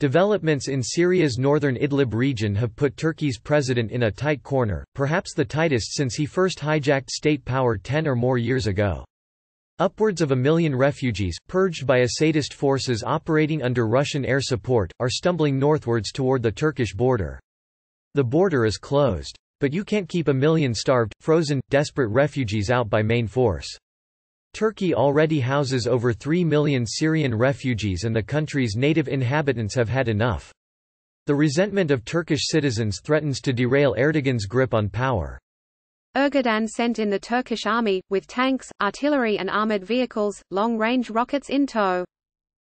Developments in Syria's northern Idlib region have put Turkey's president in a tight corner, perhaps the tightest since he first hijacked state power 10 or more years ago. Upwards of 1 million refugees, purged by Assadist forces operating under Russian air support, are stumbling northwards toward the Turkish border. The border is closed. But you can't keep 1 million starved, frozen, desperate refugees out by main force. Turkey already houses over 3 million Syrian refugees and the country's native inhabitants have had enough. The resentment of Turkish citizens threatens to derail Erdogan's grip on power. Erdogan sent in the Turkish army, with tanks, artillery and armored vehicles, long-range rockets in tow.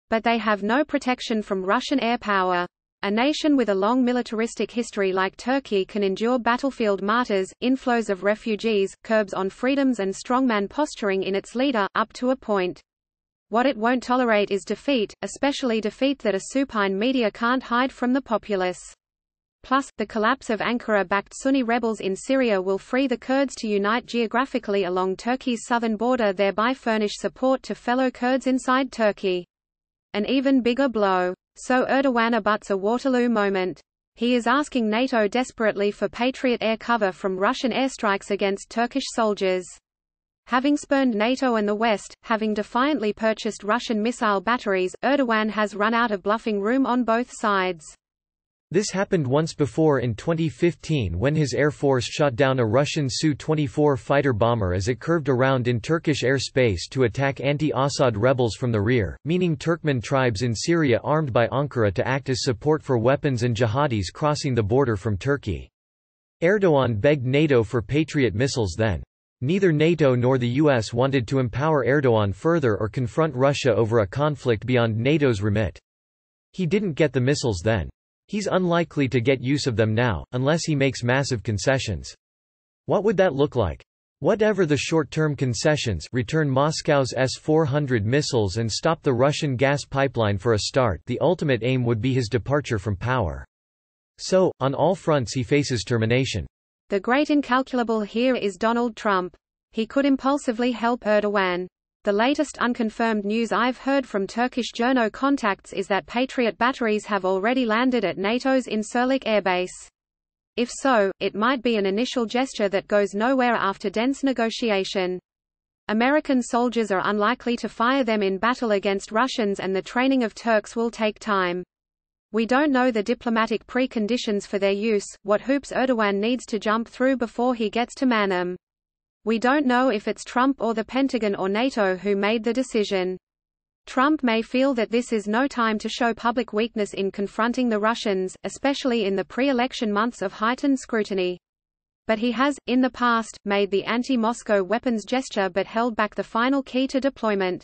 But they have no protection from Russian air power. A nation with a long militaristic history like Turkey can endure battlefield martyrs, inflows of refugees, curbs on freedoms and strongman posturing in its leader, up to a point. What it won't tolerate is defeat, especially defeat that a supine media can't hide from the populace. Plus, the collapse of Ankara-backed Sunni rebels in Syria will free the Kurds to unite geographically along Turkey's southern border, thereby furnish support to fellow Kurds inside Turkey. An even bigger blow. So Erdogan abuts a Waterloo moment. He is asking NATO desperately for Patriot air cover from Russian airstrikes against Turkish soldiers. Having spurned NATO and the West, having defiantly purchased Russian missile batteries, Erdogan has run out of bluffing room on both sides. This happened once before in 2015 when his air force shot down a Russian Su-24 fighter bomber as it curved around in Turkish airspace to attack anti-Assad rebels from the rear, meaning Turkmen tribes in Syria armed by Ankara to act as support for weapons and jihadis crossing the border from Turkey. Erdogan begged NATO for Patriot missiles then. Neither NATO nor the US wanted to empower Erdogan further or confront Russia over a conflict beyond NATO's remit. He didn't get the missiles then. He's unlikely to get use of them now, unless he makes massive concessions. What would that look like? Whatever the short-term concessions, return Moscow's S-400 missiles and stop the Russian gas pipeline for a start, the ultimate aim would be his departure from power. So, on all fronts he faces termination. The great incalculable here is Donald Trump. He could impulsively help Erdogan. The latest unconfirmed news I've heard from Turkish journo contacts is that Patriot batteries have already landed at NATO's Incirlik airbase. If so, it might be an initial gesture that goes nowhere after dense negotiation. American soldiers are unlikely to fire them in battle against Russians and the training of Turks will take time. We don't know the diplomatic preconditions for their use, what hoops Erdogan needs to jump through before he gets to man 'em. We don't know if it's Trump or the Pentagon or NATO who made the decision. Trump may feel that this is no time to show public weakness in confronting the Russians, especially in the pre-election months of heightened scrutiny. But he has, in the past, made the anti-Moscow weapons gesture but held back the final key to deployment.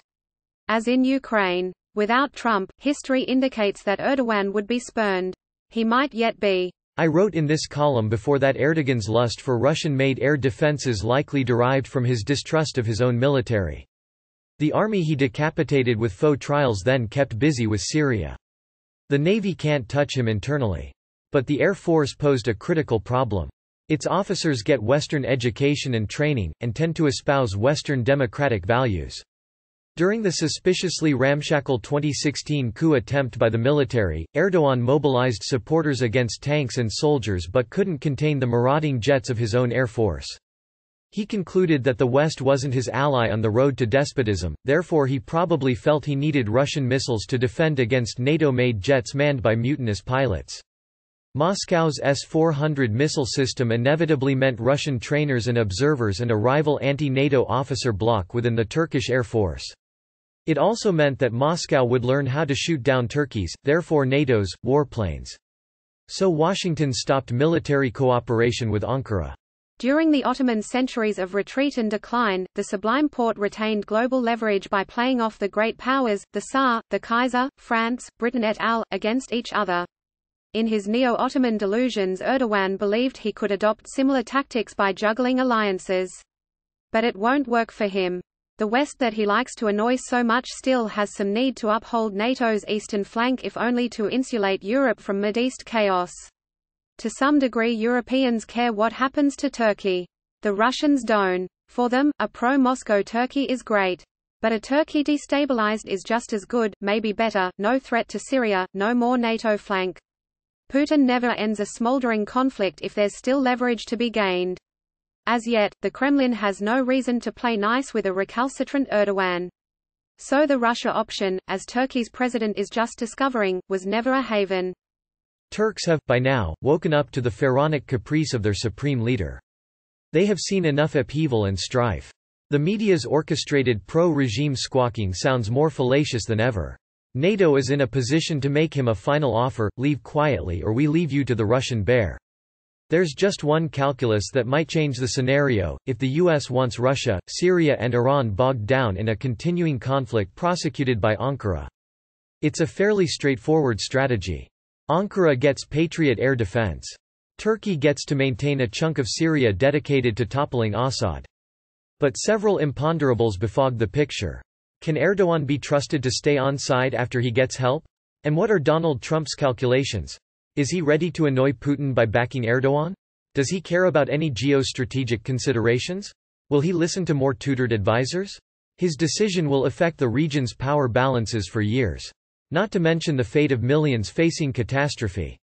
As in Ukraine. Without Trump, history indicates that Erdogan would be spurned. He might yet be. I wrote in this column before that Erdogan's lust for Russian-made air defense is likely derived from his distrust of his own military. The army he decapitated with faux trials then kept busy with Syria. The navy can't touch him internally. But the air force posed a critical problem. Its officers get Western education and training, and tend to espouse Western democratic values. During the suspiciously ramshackle 2016 coup attempt by the military, Erdogan mobilized supporters against tanks and soldiers but couldn't contain the marauding jets of his own air force. He concluded that the West wasn't his ally on the road to despotism, therefore he probably felt he needed Russian missiles to defend against NATO-made jets manned by mutinous pilots. Moscow's S-400 missile system inevitably meant Russian trainers and observers and a rival anti-NATO officer bloc within the Turkish Air Force. It also meant that Moscow would learn how to shoot down Turkey's, therefore NATO's, warplanes. So Washington stopped military cooperation with Ankara. During the Ottoman centuries of retreat and decline, the Sublime Porte retained global leverage by playing off the great powers, the Tsar, the Kaiser, France, Britain et al., against each other. In his neo-Ottoman delusions, Erdogan believed he could adopt similar tactics by juggling alliances. But it won't work for him. The West that he likes to annoy so much still has some need to uphold NATO's eastern flank if only to insulate Europe from Mideast chaos. To some degree Europeans care what happens to Turkey. The Russians don't. For them, a pro-Moscow Turkey is great. But a Turkey destabilized is just as good, maybe better. No threat to Syria, no more NATO flank. Putin never ends a smoldering conflict if there's still leverage to be gained. As yet, the Kremlin has no reason to play nice with a recalcitrant Erdogan. So the Russia option, as Turkey's president is just discovering, was never a haven. Turks have, by now, woken up to the pharaonic caprice of their supreme leader. They have seen enough upheaval and strife. The media's orchestrated pro-regime squawking sounds more fallacious than ever. NATO is in a position to make him a final offer: leave quietly or we leave you to the Russian bear. There's just one calculus that might change the scenario: if the US wants Russia, Syria and Iran bogged down in a continuing conflict prosecuted by Ankara. It's a fairly straightforward strategy. Ankara gets Patriot air defense. Turkey gets to maintain a chunk of Syria dedicated to toppling Assad. But several imponderables befog the picture. Can Erdogan be trusted to stay on side after he gets help? And what are Donald Trump's calculations? Is he ready to annoy Putin by backing Erdogan? Does he care about any geostrategic considerations? Will he listen to more tutored advisors? His decision will affect the region's power balances for years. Not to mention the fate of millions facing catastrophe.